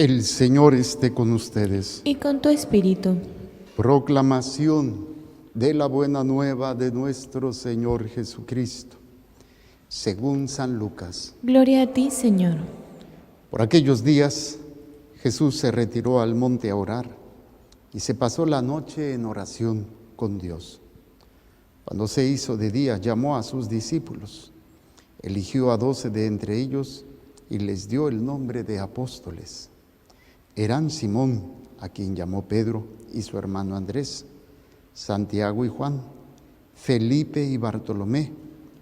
El Señor esté con ustedes. Y con tu espíritu. Proclamación de la buena nueva de nuestro Señor Jesucristo, según San Lucas. Gloria a ti, Señor. Por aquellos días, Jesús se retiró al monte a orar y se pasó la noche en oración con Dios. Cuando se hizo de día, llamó a sus discípulos, eligió a 12 de entre ellos y les dio el nombre de apóstoles. Eran Simón, a quien llamó Pedro, y su hermano Andrés, Santiago y Juan, Felipe y Bartolomé,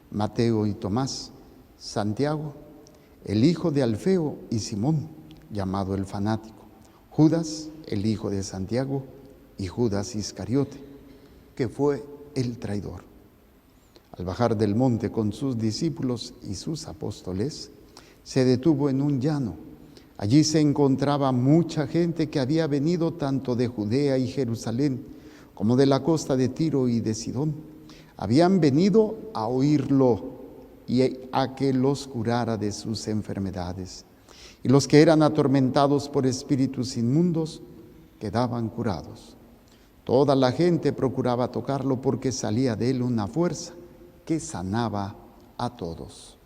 Mateo y Tomás, Santiago, el hijo de Alfeo y Simón, llamado el fanático, Judas, el hijo de Santiago, y Judas Iscariote, que fue el traidor. Al bajar del monte con sus discípulos y sus apóstoles, se detuvo en un llano. Allí se encontraba mucha gente que había venido tanto de Judea y Jerusalén como de la costa de Tiro y de Sidón. Habían venido a oírlo y a que los curara de sus enfermedades. Y los que eran atormentados por espíritus inmundos quedaban curados. Toda la gente procuraba tocarlo porque salía de él una fuerza que sanaba a todos.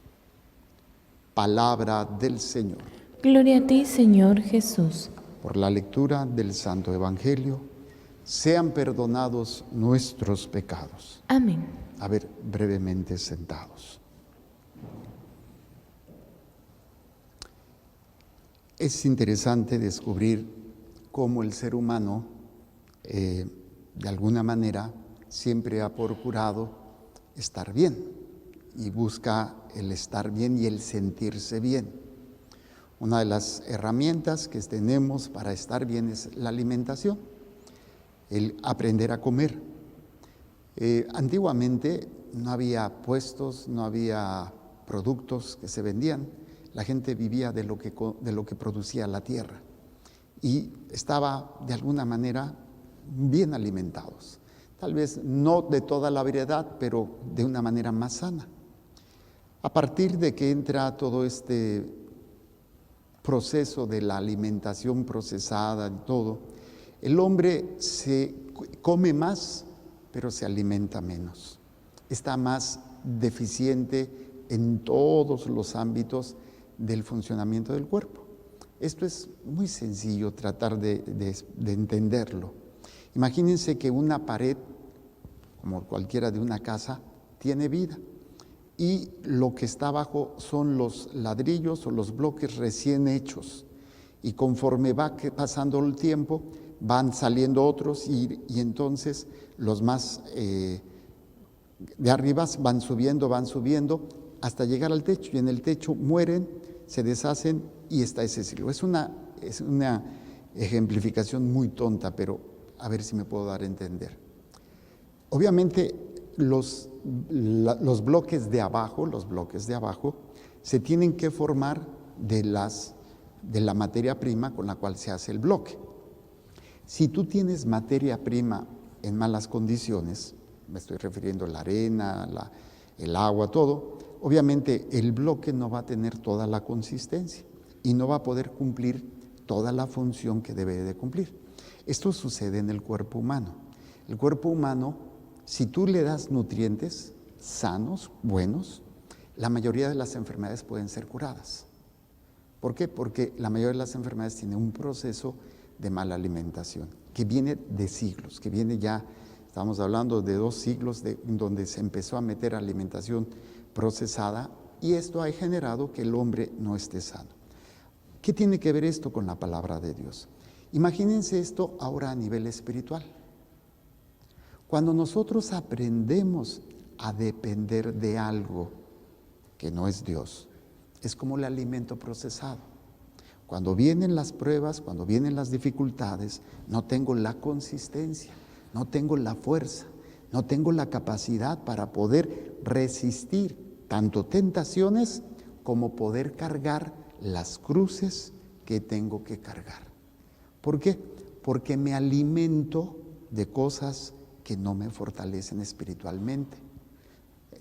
Palabra del Señor. Gloria a ti, Señor Jesús. Por la lectura del Santo Evangelio, sean perdonados nuestros pecados. Amén. A ver, brevemente sentados. Es interesante descubrir cómo el ser humano, de alguna manera, siempre ha procurado estar bien y busca el estar bien y el sentirse bien. Una de las herramientas que tenemos para estar bien es la alimentación, el aprender a comer. Antiguamente no había puestos, no había productos que se vendían. La gente vivía de lo que producía la tierra y estaba de alguna manera bien alimentados. Tal vez no de toda la variedad, pero de una manera más sana. A partir de que entra todo este proceso de la alimentación procesada y todo, el hombre se come más, pero se alimenta menos. Está más deficiente en todos los ámbitos del funcionamiento del cuerpo. Esto es muy sencillo tratar de entenderlo. Imagínense que una pared, como cualquiera de una casa, tiene vida. Y lo que está abajo son los ladrillos o los bloques recién hechos. Y conforme va pasando el tiempo, van saliendo otros y entonces los más de arriba van subiendo hasta llegar al techo. Y en el techo mueren, se deshacen y está ese ciclo. Es una ejemplificación muy tonta, pero a ver si me puedo dar a entender. Obviamente, los bloques de abajo se tienen que formar de la materia prima con la cual se hace el bloque. Si tú tienes materia prima en malas condiciones, me estoy refiriendo a la arena, el agua, todo, obviamente el bloque no va a tener toda la consistencia y no va a poder cumplir toda la función que debe de cumplir. Esto sucede en el cuerpo humano. El cuerpo humano, si tú le das nutrientes sanos, buenos, la mayoría de las enfermedades pueden ser curadas. ¿Por qué? Porque la mayoría de las enfermedades tienen un proceso de mala alimentación que viene de siglos, que viene ya, estamos hablando de 2 siglos donde se empezó a meter alimentación procesada y esto ha generado que el hombre no esté sano. ¿Qué tiene que ver esto con la palabra de Dios? Imagínense esto ahora a nivel espiritual. Cuando nosotros aprendemos a depender de algo que no es Dios, es como el alimento procesado. Cuando vienen las pruebas, cuando vienen las dificultades, no tengo la consistencia, no tengo la fuerza, no tengo la capacidad para poder resistir tanto tentaciones como poder cargar las cruces que tengo que cargar. ¿Por qué? Porque me alimento de cosas que no me fortalecen espiritualmente.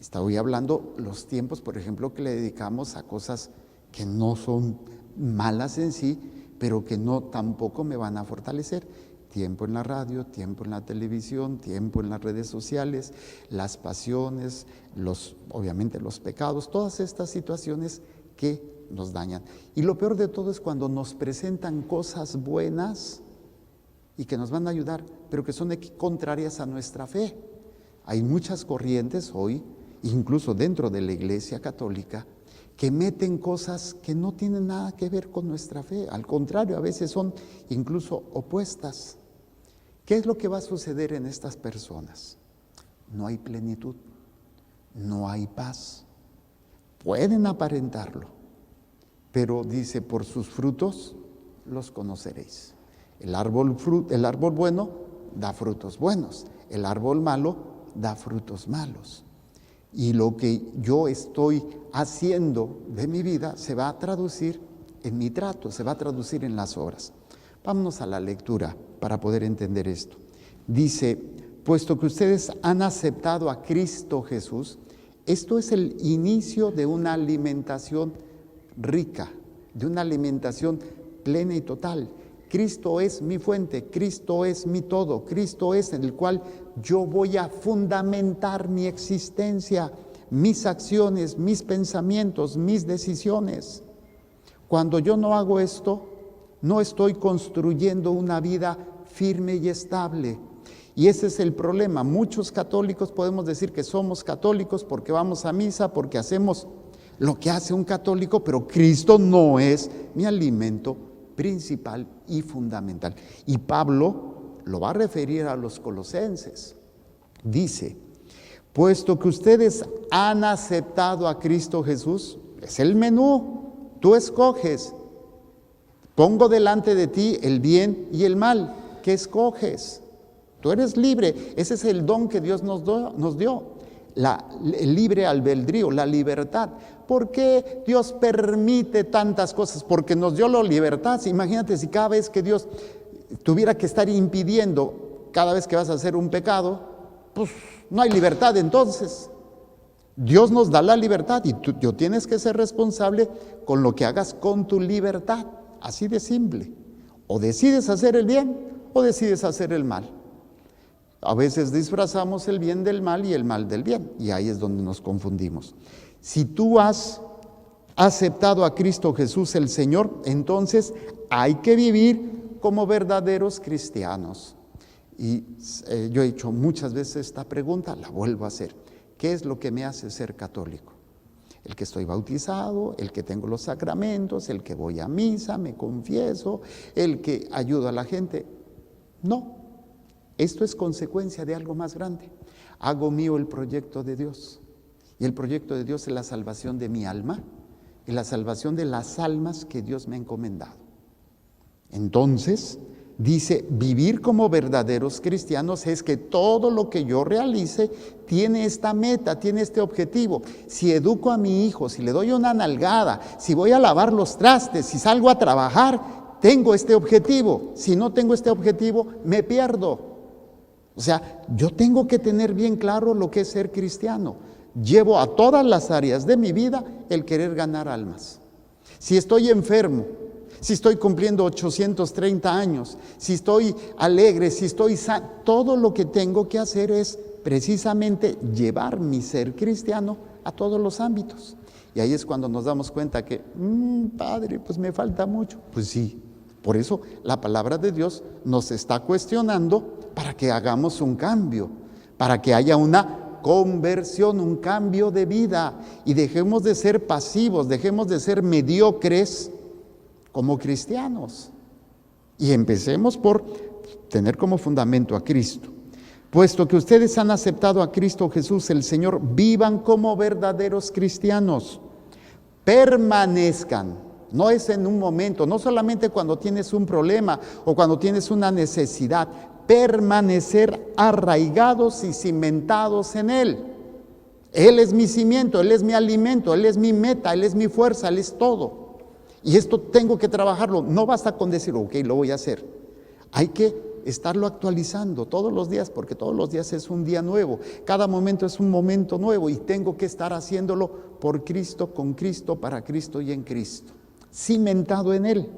Estoy hablando los tiempos, por ejemplo, que le dedicamos a cosas que no son malas en sí, pero que no tampoco me van a fortalecer. Tiempo en la radio, tiempo en la televisión, tiempo en las redes sociales, las pasiones, obviamente los pecados, todas estas situaciones que nos dañan. Y lo peor de todo es cuando nos presentan cosas buenas y que nos van a ayudar, pero que son contrarias a nuestra fe. Hay muchas corrientes hoy, incluso dentro de la Iglesia Católica, que meten cosas que no tienen nada que ver con nuestra fe. Al contrario, a veces son incluso opuestas. ¿Qué es lo que va a suceder en estas personas? No hay plenitud, no hay paz. Pueden aparentarlo, pero dice, por sus frutos los conoceréis. El árbol bueno da frutos buenos, el árbol malo da frutos malos. Y lo que yo estoy haciendo de mi vida se va a traducir en mi trato, se va a traducir en las obras. Vámonos a la lectura para poder entender esto. Dice, puesto que ustedes han aceptado a Cristo Jesús, esto es el inicio de una alimentación rica, de una alimentación plena y total. Cristo es mi fuente, Cristo es mi todo, Cristo es en el cual yo voy a fundamentar mi existencia, mis acciones, mis pensamientos, mis decisiones. Cuando yo no hago esto, no estoy construyendo una vida firme y estable. Y ese es el problema. Muchos católicos podemos decir que somos católicos porque vamos a misa, porque hacemos lo que hace un católico, pero Cristo no es mi alimento principal y fundamental. Y Pablo lo va a referir a los colosenses. Dice, puesto que ustedes han aceptado a Cristo Jesús, es el menú, tú escoges. Pongo delante de ti el bien y el mal. ¿Qué escoges? Tú eres libre. Ese es el don que Dios nos dio. El libre albedrío, la libertad. ¿Por qué Dios permite tantas cosas? Porque nos dio la libertad. Imagínate si cada vez que Dios tuviera que estar impidiendo, cada vez que vas a hacer un pecado, pues no hay libertad entonces. Dios nos da la libertad y tú tienes que ser responsable con lo que hagas con tu libertad. Así de simple. O decides hacer el bien o decides hacer el mal. A veces disfrazamos el bien del mal y el mal del bien, y ahí es donde nos confundimos. Si tú has aceptado a Cristo Jesús el Señor, entonces hay que vivir como verdaderos cristianos. Y yo he hecho muchas veces esta pregunta, la vuelvo a hacer. ¿Qué es lo que me hace ser católico? El que estoy bautizado, el que tengo los sacramentos, el que voy a misa, me confieso, el que ayudo a la gente. No, esto es consecuencia de algo más grande. Hago mío el proyecto de Dios. Y el proyecto de Dios es la salvación de mi alma y la salvación de las almas que Dios me ha encomendado. Entonces, dice, vivir como verdaderos cristianos es que todo lo que yo realice tiene esta meta, tiene este objetivo. Si educo a mi hijo, si le doy una nalgada, si voy a lavar los trastes, si salgo a trabajar, tengo este objetivo. Si no tengo este objetivo, me pierdo. O sea, yo tengo que tener bien claro lo que es ser cristiano. Llevo a todas las áreas de mi vida el querer ganar almas. Si estoy enfermo, si estoy cumpliendo 830 años, si estoy alegre, si estoy sano, todo lo que tengo que hacer es precisamente llevar mi ser cristiano a todos los ámbitos. Y ahí es cuando nos damos cuenta que, Padre, pues me falta mucho. Pues sí, por eso la palabra de Dios nos está cuestionando para que hagamos un cambio, para que haya una conversión, un cambio de vida y dejemos de ser pasivos, dejemos de ser mediocres como cristianos y empecemos por tener como fundamento a Cristo. Puesto que ustedes han aceptado a Cristo Jesús el Señor, vivan como verdaderos cristianos, permanezcan. No es en un momento, no solamente cuando tienes un problema o cuando tienes una necesidad, permanecer arraigados y cimentados en Él. Él es mi cimiento, Él es mi alimento, Él es mi meta, Él es mi fuerza, Él es todo. Y esto tengo que trabajarlo, no basta con decir, ok, lo voy a hacer. Hay que estarlo actualizando todos los días, porque todos los días es un día nuevo, cada momento es un momento nuevo y tengo que estar haciéndolo por Cristo, con Cristo, para Cristo y en Cristo, cimentado en Él.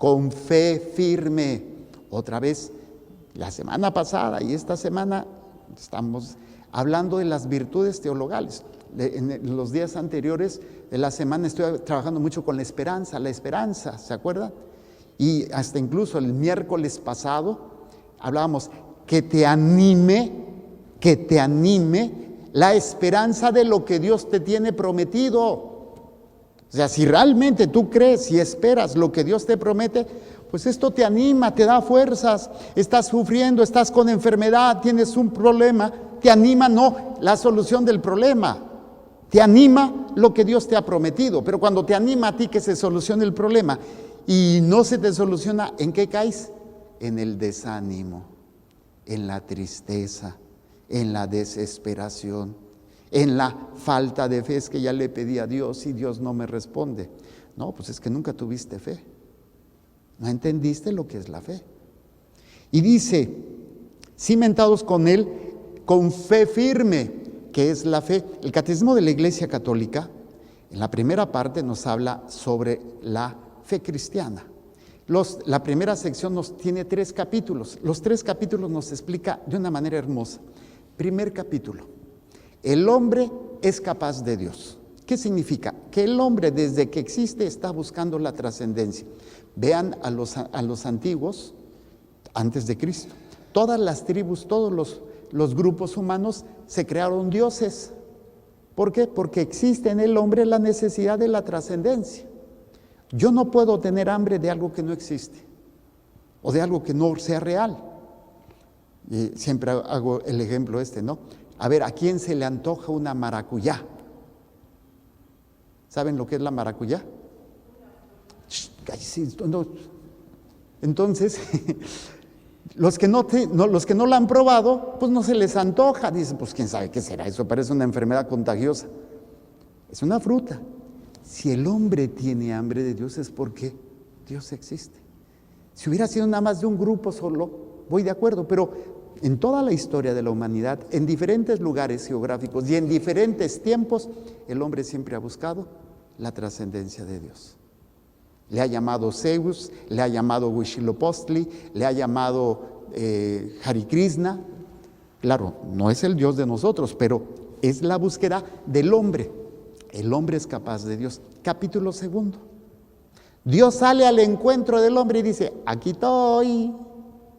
con fe firme. Otra vez, la semana pasada y esta semana estamos hablando de las virtudes teologales. En los días anteriores de la semana estoy trabajando mucho con la esperanza, ¿se acuerdan? Y hasta incluso el miércoles pasado hablábamos que te anime la esperanza de lo que Dios te tiene prometido. O sea, si realmente tú crees y esperas lo que Dios te promete, pues esto te anima, te da fuerzas. Estás sufriendo, estás con enfermedad, tienes un problema, te anima no la solución del problema, te anima lo que Dios te ha prometido. Pero cuando te anima a ti que se solucione el problema y no se te soluciona, ¿en qué caes? En el desánimo, en la tristeza, en la desesperación, en la falta de fe. Es que ya le pedí a Dios y Dios no me responde. No, pues es que nunca tuviste fe. No entendiste lo que es la fe. Y dice, cimentados con Él, con fe firme, que es la fe. El Catecismo de la Iglesia Católica, en la primera parte nos habla sobre la fe cristiana. La primera sección tiene 3 capítulos. Los 3 capítulos nos explica de una manera hermosa. Primer capítulo, el hombre es capaz de Dios. ¿Qué significa? Que el hombre desde que existe está buscando la trascendencia. Vean a los antiguos, antes de Cristo. Todas las tribus, todos los grupos humanos se crearon dioses. ¿Por qué? Porque existe en el hombre la necesidad de la trascendencia. Yo no puedo tener hambre de algo que no existe o de algo que no sea real. Y siempre hago el ejemplo ¿no? A ver, ¿a quién se le antoja una maracuyá? ¿Saben lo que es la maracuyá? Entonces, los que no la han probado, pues no se les antoja. Dicen, pues quién sabe qué será, eso parece una enfermedad contagiosa. Es una fruta. Si el hombre tiene hambre de Dios es porque Dios existe. Si hubiera sido nada más de un grupo solo, voy de acuerdo, pero en toda la historia de la humanidad, en diferentes lugares geográficos y en diferentes tiempos, el hombre siempre ha buscado la trascendencia de Dios. Le ha llamado Zeus, le ha llamado Huitzilopochtli, le ha llamado Hare Krishna. Claro, no es el Dios de nosotros, pero es la búsqueda del hombre. El hombre es capaz de Dios. Capítulo 2. Dios sale al encuentro del hombre y dice, aquí estoy,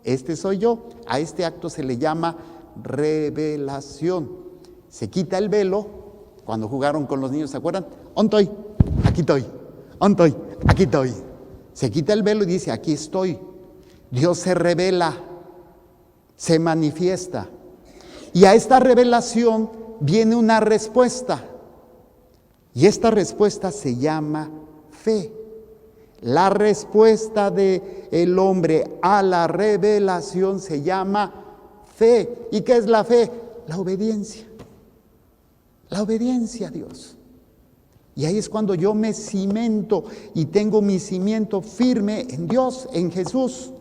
este soy yo. A este acto se le llama revelación. Se quita el velo. Cuando jugaron con los niños, ¿se acuerdan? ¿Ontoy? Aquí estoy. ¿Ontoy? Aquí estoy. Se quita el velo y dice, aquí estoy. Dios se revela, se manifiesta. Y a esta revelación viene una respuesta. Y esta respuesta se llama fe. La respuesta del hombre a la revelación se llama fe. ¿Y qué es la fe? La obediencia. La obediencia a Dios. Y ahí es cuando yo me cimento y tengo mi cimiento firme en Dios, en Jesús.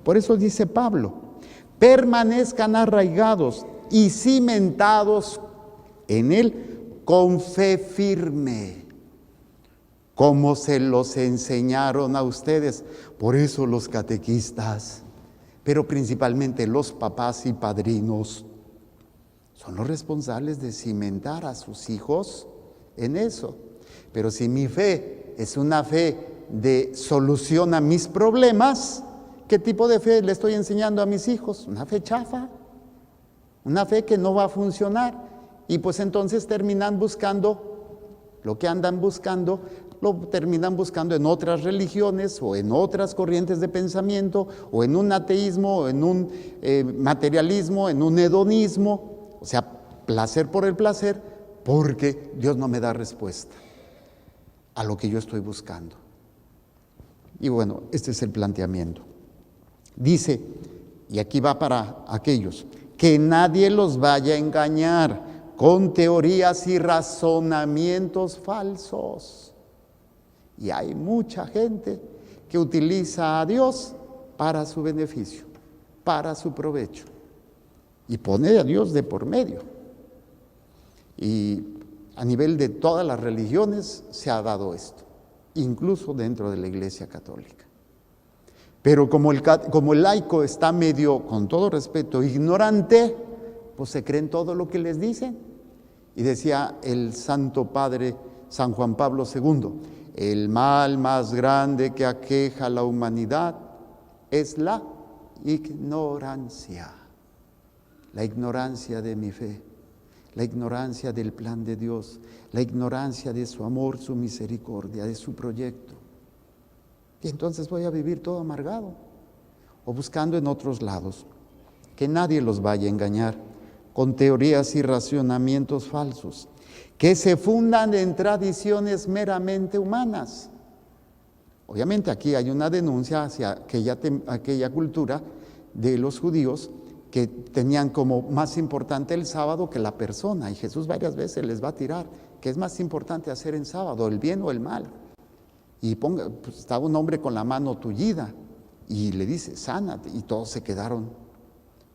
Por eso dice Pablo, permanezcan arraigados y cimentados en Él con fe firme, como se los enseñaron a ustedes. Por eso los catequistas, pero principalmente los papás y padrinos, son los responsables de cimentar a sus hijos en eso. Pero si mi fe es una fe de solución a mis problemas, ¿qué tipo de fe le estoy enseñando a mis hijos? Una fe chafa, una fe que no va a funcionar. Y pues entonces terminan buscando lo que andan buscando, lo terminan buscando en otras religiones o en otras corrientes de pensamiento o en un ateísmo o en un materialismo, en un hedonismo, o sea, placer por el placer, porque Dios no me da respuesta a lo que yo estoy buscando. Y bueno, este es el planteamiento. Dice, y aquí va para aquellos, que nadie los vaya a engañar con teorías y razonamientos falsos. Y hay mucha gente que utiliza a Dios para su beneficio, para su provecho, y pone a Dios de por medio. Y a nivel de todas las religiones se ha dado esto, incluso dentro de la Iglesia Católica. Pero como el laico está medio, con todo respeto, ignorante, pues se creen todo lo que les dicen. Y decía el Santo Padre San Juan Pablo II, el mal más grande que aqueja a la humanidad es la ignorancia de mi fe, la ignorancia del plan de Dios, la ignorancia de su amor, su misericordia, de su proyecto. Y entonces voy a vivir todo amargado o buscando en otros lados que nadie los vaya a engañar con teorías y racionamientos falsos que se fundan en tradiciones meramente humanas. Obviamente aquí hay una denuncia hacia aquella cultura de los judíos que tenían como más importante el sábado que la persona, y Jesús varias veces les va a tirar, ¿qué es más importante hacer en sábado, el bien o el mal? Y pues estaba un hombre con la mano tullida y le dice, sánate, y todos se quedaron.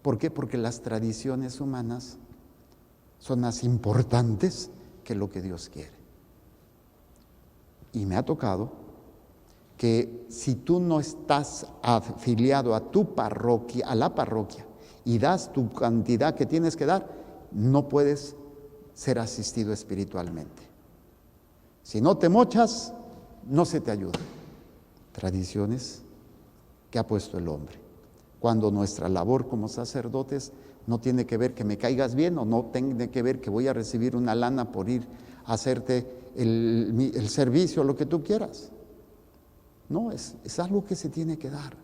¿Por qué? Porque las tradiciones humanas son más importantes que lo que Dios quiere. Y me ha tocado que si tú no estás afiliado a tu parroquia, a la parroquia, y das tu cantidad que tienes que dar, no puedes ser asistido espiritualmente. Si no te mochas, no se te ayuda. Tradiciones que ha puesto el hombre. Cuando nuestra labor como sacerdotes no tiene que ver que me caigas bien o no tiene que ver que voy a recibir una lana por ir a hacerte el servicio, lo que tú quieras. No, es algo que se tiene que dar.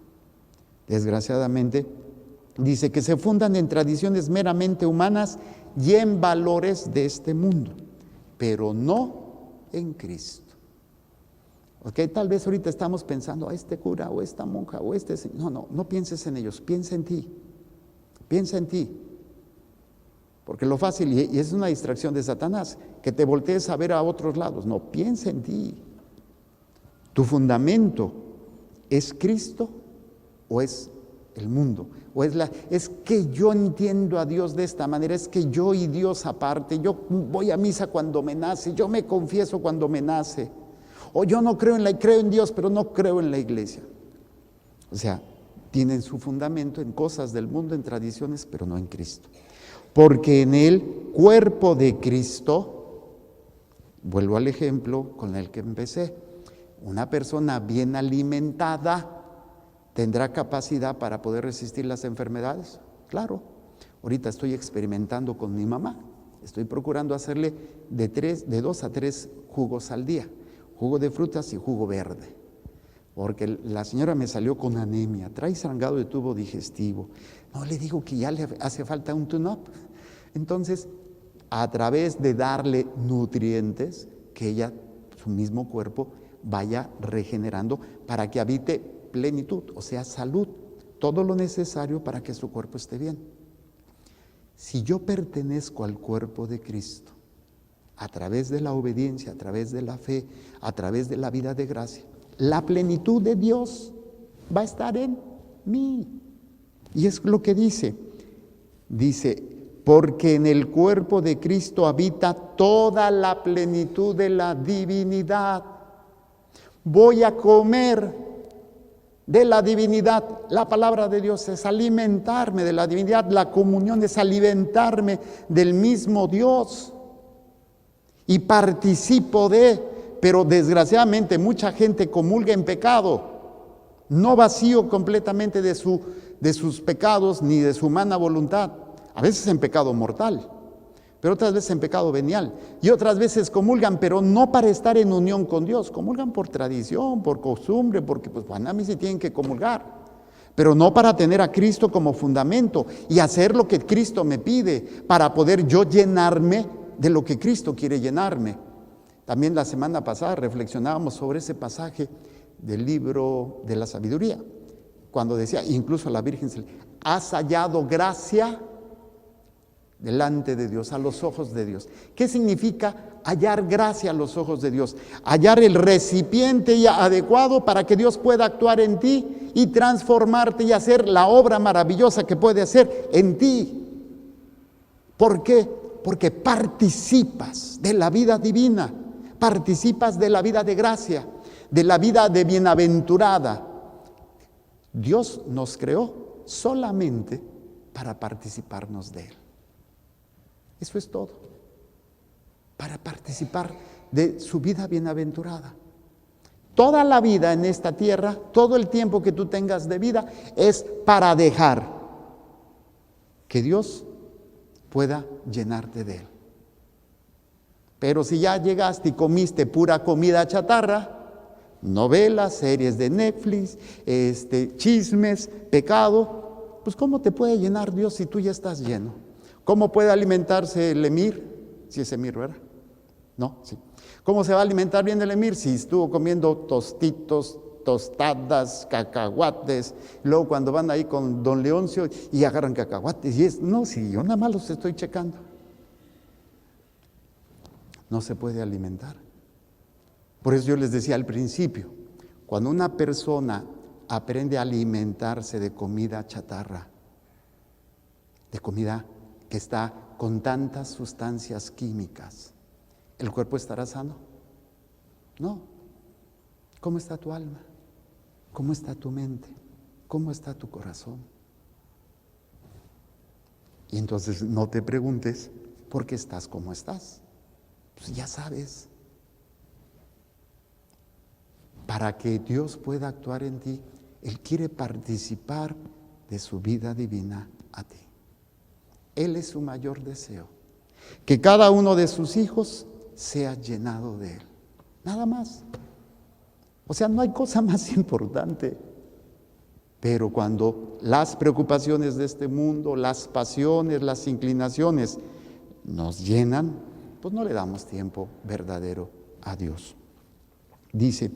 Desgraciadamente, dice que se fundan en tradiciones meramente humanas y en valores de este mundo, pero no en Cristo. Ok, tal vez ahorita estamos pensando, este cura o esta monja o este... No pienses en ellos, piensa en ti. Piensa en ti. Porque lo fácil, y es una distracción de Satanás, que te voltees a ver a otros lados. No, piensa en ti. ¿Tu fundamento es Cristo o es el mundo? ¿O es que yo entiendo a Dios de esta manera? Es que yo y Dios aparte, yo voy a misa cuando me nace, yo me confieso cuando me nace. O yo no creo creo en Dios, pero no creo en la iglesia. O sea, tienen su fundamento en cosas del mundo, en tradiciones, pero no en Cristo. Porque en el cuerpo de Cristo, vuelvo al ejemplo con el que empecé, una persona bien alimentada tendrá capacidad para poder resistir las enfermedades. Claro, ahorita estoy experimentando con mi mamá, estoy procurando hacerle de 2 a 3 jugos al día. Jugo de frutas y jugo verde, porque la señora me salió con anemia, trae sangrado de tubo digestivo. No, le digo que ya le hace falta un tune-up. Entonces, a través de darle nutrientes, que ella, su mismo cuerpo, vaya regenerando para que habite plenitud, o sea, salud, todo lo necesario para que su cuerpo esté bien. Si yo pertenezco al cuerpo de Cristo, a través de la obediencia, a través de la fe, a través de la vida de gracia, la plenitud de Dios va a estar en mí. Y es lo que dice, porque en el cuerpo de Cristo habita toda la plenitud de la divinidad. Voy a comer de la divinidad. La palabra de Dios es alimentarme de la divinidad, la comunión es alimentarme del mismo Dios. Y participo pero desgraciadamente mucha gente comulga en pecado, no vacío completamente de sus pecados ni de su humana voluntad, a veces en pecado mortal, pero otras veces en pecado venial, y otras veces comulgan, pero no para estar en unión con Dios, comulgan por tradición, por costumbre, porque pues a mí sí tienen que comulgar, pero no para tener a Cristo como fundamento y hacer lo que Cristo me pide para poder yo llenarme de lo que Cristo quiere llenarme. También la semana pasada reflexionábamos sobre ese pasaje del libro de la sabiduría, cuando decía, incluso a la Virgen, has hallado gracia delante de Dios, a los ojos de Dios. ¿Qué significa hallar gracia a los ojos de Dios? Hallar el recipiente adecuado para que Dios pueda actuar en ti y transformarte y hacer la obra maravillosa que puede hacer en ti. ¿Por qué? Porque participas de la vida divina, participas de la vida de gracia, de la vida de bienaventurada. Dios nos creó solamente para participarnos de Él. Eso es todo. Para participar de su vida bienaventurada. Toda la vida en esta tierra, todo el tiempo que tú tengas de vida, es para dejar que Dios pueda llenarte de Él. Pero si ya llegaste y comiste pura comida chatarra, novelas, series de Netflix, chismes, pecado, pues ¿cómo te puede llenar Dios si tú ya estás lleno? ¿Cómo puede alimentarse el emir? Si es emir, ¿verdad? No, sí. ¿Cómo se va a alimentar bien el emir si estuvo comiendo tostitos, tostadas, cacahuates? Luego cuando van ahí con don Leoncio y agarran cacahuates no, si yo nada más los estoy checando. No se puede alimentar. Por eso yo les decía al principio, cuando una persona aprende a alimentarse de comida chatarra, de comida que está con tantas sustancias químicas, ¿el cuerpo estará sano? No. ¿Cómo está tu alma? ¿Cómo está tu mente? ¿Cómo está tu corazón? Y entonces no te preguntes por qué estás como estás. Pues ya sabes. Para que Dios pueda actuar en ti, Él quiere participar de su vida divina a ti. Él es su mayor deseo. Que cada uno de sus hijos sea llenado de Él. Nada más. O sea, no hay cosa más importante. Pero cuando las preocupaciones de este mundo, las pasiones, las inclinaciones nos llenan, pues no le damos tiempo verdadero a Dios. Dice,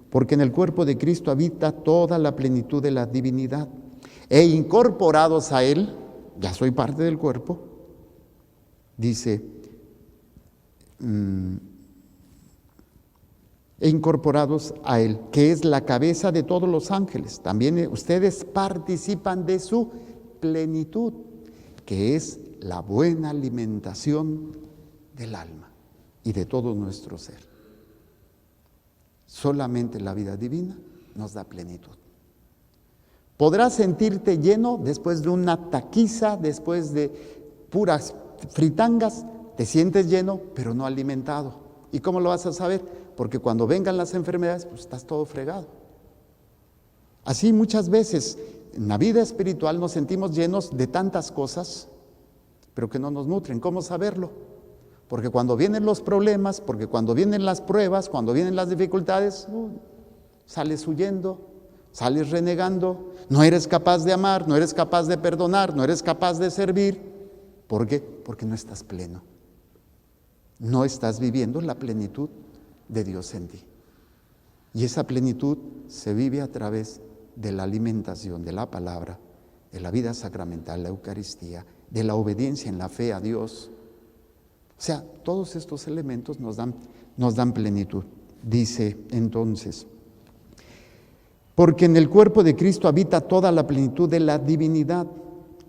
porque en el cuerpo de Cristo habita toda la plenitud de la divinidad, e incorporados a Él, ya soy parte del cuerpo, dice, e incorporados a Él, que es la cabeza de todos los ángeles. También ustedes participan de su plenitud, que es la buena alimentación del alma y de todo nuestro ser. Solamente la vida divina nos da plenitud. Podrás sentirte lleno después de una taquiza, después de puras fritangas, te sientes lleno, pero no alimentado. ¿Y cómo lo vas a saber? Porque cuando vengan las enfermedades, pues estás todo fregado. Así muchas veces en la vida espiritual nos sentimos llenos de tantas cosas, pero que no nos nutren. ¿Cómo saberlo? Porque cuando vienen los problemas, porque cuando vienen las pruebas, cuando vienen las dificultades, sales huyendo, sales renegando, no eres capaz de amar, no eres capaz de perdonar, no eres capaz de servir. ¿Por qué? Porque no estás pleno. No estás viviendo la plenitud de Dios en ti. Y esa plenitud se vive a través de la alimentación de la palabra, de la vida sacramental, la Eucaristía, de la obediencia en la fe a Dios. O sea, todos estos elementos nos dan plenitud. Dice entonces, porque en el cuerpo de Cristo habita toda la plenitud de la divinidad.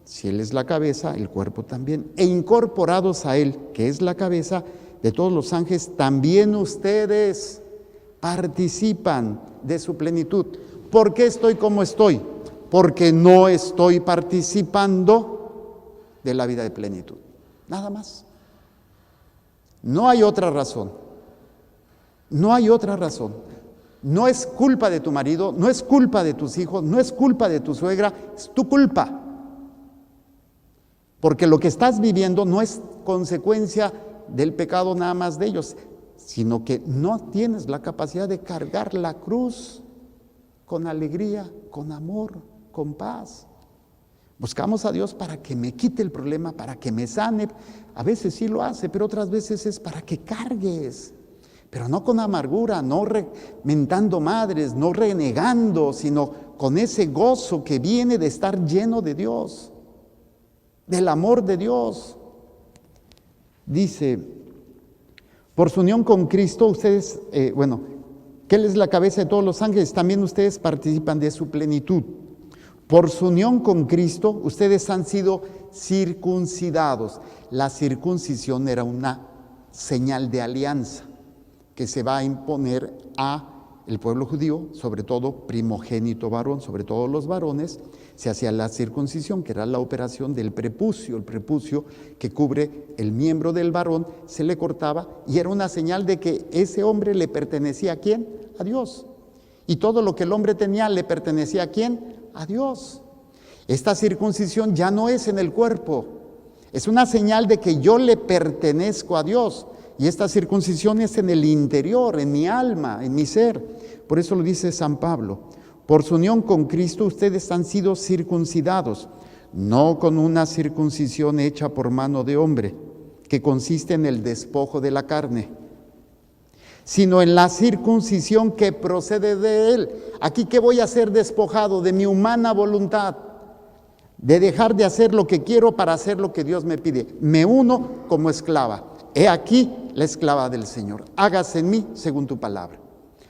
Si Él es la cabeza, el cuerpo también. E incorporados a Él, que es la cabeza de todos los ángeles, también ustedes participan de su plenitud. ¿Por qué estoy como estoy? Porque no estoy participando de la vida de plenitud. Nada más. No hay otra razón. No hay otra razón. No es culpa de tu marido, no es culpa de tus hijos, no es culpa de tu suegra, es tu culpa. Porque lo que estás viviendo no es consecuencia del pecado nada más de ellos, sino que no tienes la capacidad de cargar la cruz con alegría, con amor, con paz. Buscamos a Dios para que me quite el problema, para que me sane. A veces sí lo hace, pero otras veces es para que cargues. Pero no con amargura, no mentando madres, no renegando, sino con ese gozo que viene de estar lleno de Dios, del amor de Dios. Dice, por su unión con Cristo, ustedes, que Él es la cabeza de todos los ángeles, también ustedes participan de su plenitud. Por su unión con Cristo, ustedes han sido circuncidados. La circuncisión era una señal de alianza que se va a imponer a el pueblo judío, sobre todo primogénito varón, sobre todo los varones, se hacía la circuncisión, que era la operación del prepucio. El prepucio que cubre el miembro del varón se le cortaba y era una señal de que ese hombre le pertenecía ¿a quién? A Dios. Y todo lo que el hombre tenía le pertenecía ¿a quién? A Dios. Esta circuncisión ya no es en el cuerpo, es una señal de que yo le pertenezco a Dios. Y esta circuncisión es en el interior, en mi alma, en mi ser. Por eso lo dice San Pablo: por su unión con Cristo ustedes han sido circuncidados, no con una circuncisión hecha por mano de hombre, que consiste en el despojo de la carne, sino en la circuncisión que procede de Él. Aquí, ¿qué voy a ser despojado? De mi humana voluntad, de dejar de hacer lo que quiero para hacer lo que Dios me pide. Me uno como esclava. He aquí la esclava del Señor. Hágase en mí según tu palabra.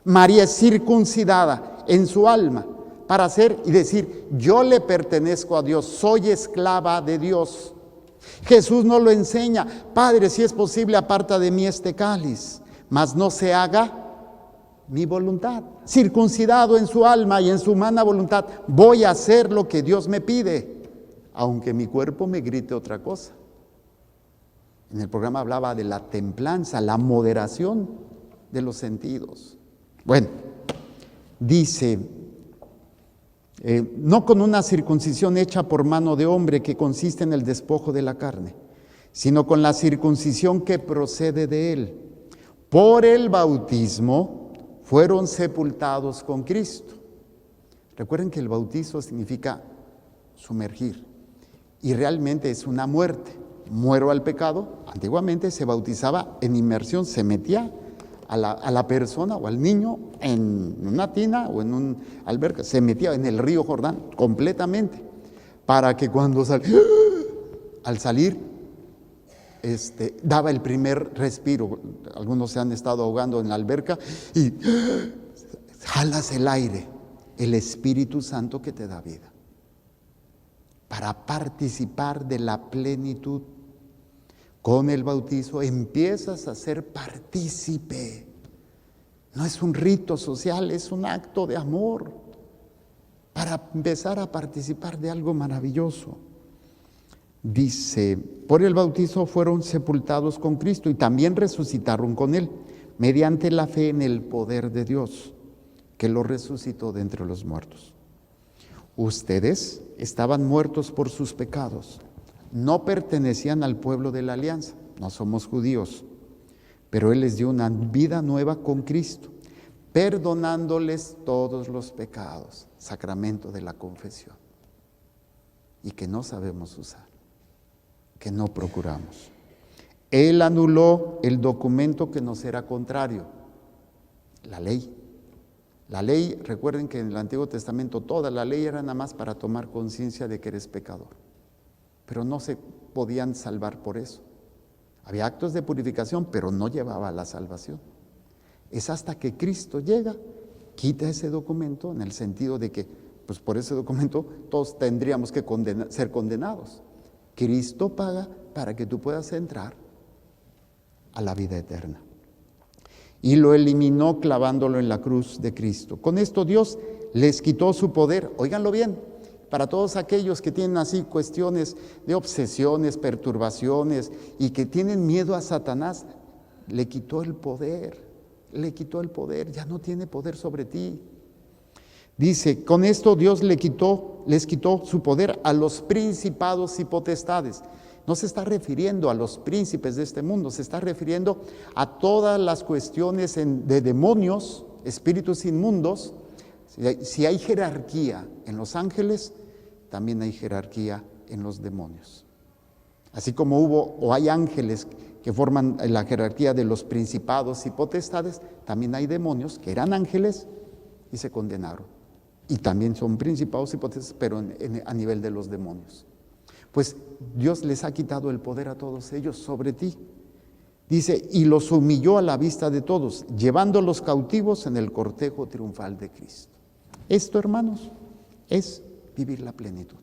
María es circuncidada en su alma para hacer y decir: yo le pertenezco a Dios, soy esclava de Dios. Jesús nos lo enseña: Padre, si es posible, aparta de mí este cáliz, mas no se haga mi voluntad. Circuncidado en su alma y en su humana voluntad, voy a hacer lo que Dios me pide, aunque mi cuerpo me grite otra cosa. En el programa hablaba de la templanza, la moderación de los sentidos. Bueno, dice, no con una circuncisión hecha por mano de hombre que consiste en el despojo de la carne, sino con la circuncisión que procede de Él. Por el bautismo fueron sepultados con Cristo. Recuerden que el bautizo significa sumergir y realmente es una muerte. Muero al pecado. Antiguamente se bautizaba en inmersión, se metía a la persona o al niño en una tina o en un alberca, se metía en el río Jordán completamente, para que cuando al salir daba el primer respiro. Algunos se han estado ahogando en la alberca y jalas el aire, el Espíritu Santo que te da vida, para participar de la plenitud. Con el bautizo empiezas a ser partícipe. No es un rito social, es un acto de amor para empezar a participar de algo maravilloso. Dice, por el bautizo fueron sepultados con Cristo y también resucitaron con Él, mediante la fe en el poder de Dios, que lo resucitó de entre los muertos. Ustedes estaban muertos por sus pecados. No pertenecían al pueblo de la alianza, no somos judíos, pero Él les dio una vida nueva con Cristo, perdonándoles todos los pecados, sacramento de la confesión, y que no sabemos usar, que no procuramos. Él anuló el documento que nos era contrario, la ley. La ley, recuerden que en el Antiguo Testamento toda la ley era nada más para tomar conciencia de que eres pecador, pero no se podían salvar por eso. Había actos de purificación, pero no llevaba a la salvación. Es hasta que Cristo llega, quita ese documento, en el sentido de que, pues por ese documento todos tendríamos que ser condenados. Cristo paga para que tú puedas entrar a la vida eterna. Y lo eliminó clavándolo en la cruz de Cristo. Con esto Dios les quitó su poder. Óiganlo bien, para todos aquellos que tienen así cuestiones de obsesiones, perturbaciones y que tienen miedo a Satanás, le quitó el poder, ya no tiene poder sobre ti. Dice, con esto Dios les quitó su poder a los principados y potestades. No se está refiriendo a los príncipes de este mundo, se está refiriendo a todas las cuestiones de demonios, espíritus inmundos. Si hay jerarquía en los ángeles, también hay jerarquía en los demonios. Así como hubo o hay ángeles que forman la jerarquía de los principados y potestades, también hay demonios que eran ángeles y se condenaron. Y también son principados y potestades, pero a nivel de los demonios. Pues Dios les ha quitado el poder a todos ellos sobre ti. Dice, y los humilló a la vista de todos, llevándolos cautivos en el cortejo triunfal de Cristo. Esto, hermanos, es vivir la plenitud.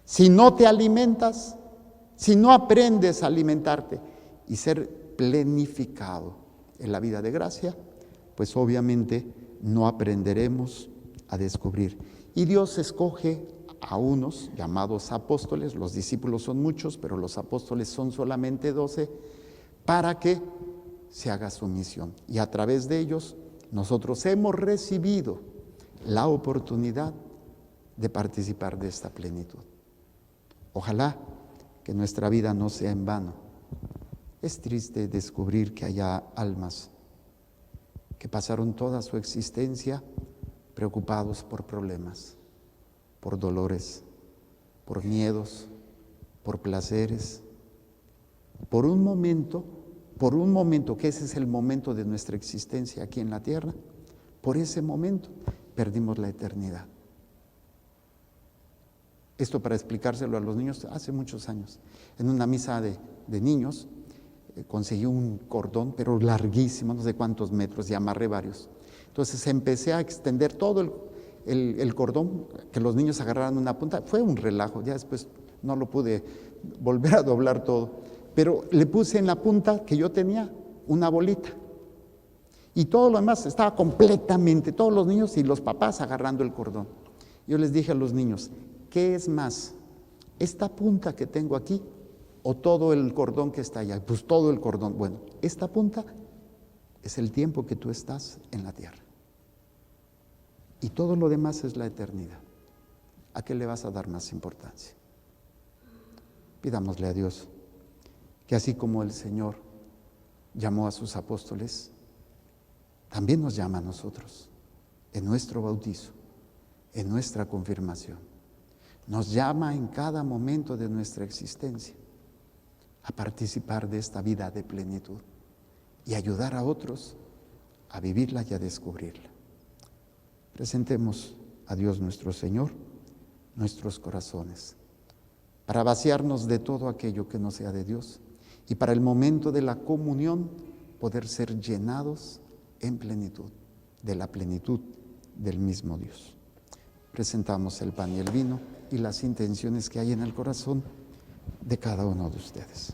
Si no te alimentas, si no aprendes a alimentarte y ser plenificado en la vida de gracia, pues obviamente no aprenderemos a descubrir. Y Dios escoge a unos llamados apóstoles, los discípulos son muchos, pero los apóstoles son solamente 12, para que se haga su misión. Y a través de ellos nosotros hemos recibido la oportunidad de participar de esta plenitud. Ojalá que nuestra vida no sea en vano. Es triste descubrir que haya almas que pasaron toda su existencia preocupados por problemas, por dolores, por miedos, por placeres. Por un momento, que ese es el momento de nuestra existencia aquí en la tierra, por ese momento perdimos la eternidad. Esto para explicárselo a los niños hace muchos años. En una misa de niños conseguí un cordón, pero larguísimo, no sé cuántos metros, y amarré varios. Entonces empecé a extender todo el cordón, que los niños agarraran una punta. Fue un relajo, ya después no lo pude volver a doblar todo. Pero le puse en la punta que yo tenía una bolita. Y todo lo demás estaba completamente, todos los niños y los papás agarrando el cordón. Yo les dije a los niños, ¿qué es más? ¿Esta punta que tengo aquí o todo el cordón que está allá? Pues todo el cordón. Bueno, esta punta es el tiempo que tú estás en la tierra. Y todo lo demás es la eternidad. ¿A qué le vas a dar más importancia? Pidámosle a Dios que así como el Señor llamó a sus apóstoles, también nos llama a nosotros en nuestro bautizo, en nuestra confirmación. Nos llama en cada momento de nuestra existencia a participar de esta vida de plenitud y ayudar a otros a vivirla y a descubrirla. Presentemos a Dios nuestro Señor nuestros corazones para vaciarnos de todo aquello que no sea de Dios y para el momento de la comunión poder ser llenados en plenitud, de la plenitud del mismo Dios. Presentamos el pan y el vino y las intenciones que hay en el corazón de cada uno de ustedes.